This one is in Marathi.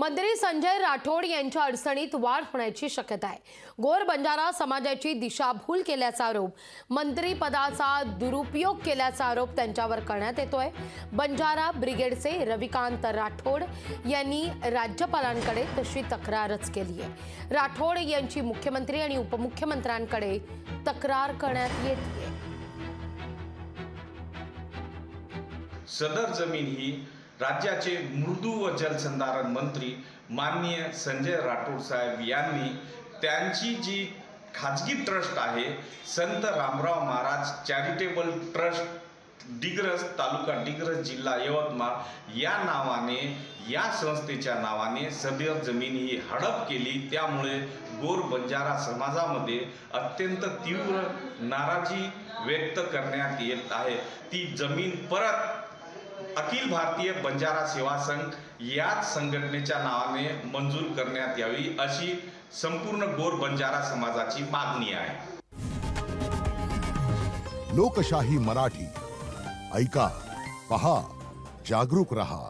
मंत्री संजय राठोड यांच्या अडचणीत वाढ होण्याची शक्यता आहे। गोर बंजारा समाजाची दिशाभूल केल्याचा आरोप, मंत्री पदाचा दुरुपयोग केल्याचा आरोप त्यांच्यावर करण्यात येतोय। बंजारा ब्रिगेडचे रविकांत राठोड यांनी राज्यपालांकडे तशी तक्रारच केली आहे। राठोड यांची मुख्यमंत्री आणि उपमुख्यमंत्र्यांकडे तक्रार करण्यात येते। सदर जमीन ही राज्याचे मृदू व जलसंधारण मंत्री माननीय संजय राठोड साहेब यांनी त्यांची जी खाजगी ट्रस्ट आहे संत रामराव महाराज चॅरिटेबल ट्रस्ट डिग्रस तालुका डिग्रस जिल्हा यवतमाळ या नावाने या संस्थेच्या नावाने सदर जमीन ही हडप केली। त्यामुळे गोर बंजारा समाजामध्ये अत्यंत तीव्र नाराजी व्यक्त करण्यात येत आहे। ती जमीन परत अखिल भारतीय बंजारा सेवा संघ याच संघटनेच्या नावाने मंजूर करण्यात यावी अशी संपूर्ण गोर बंजारा समाजाची मागणी आहे। लोकशाही मराठी ऐका, पहा, जागरूक रहा।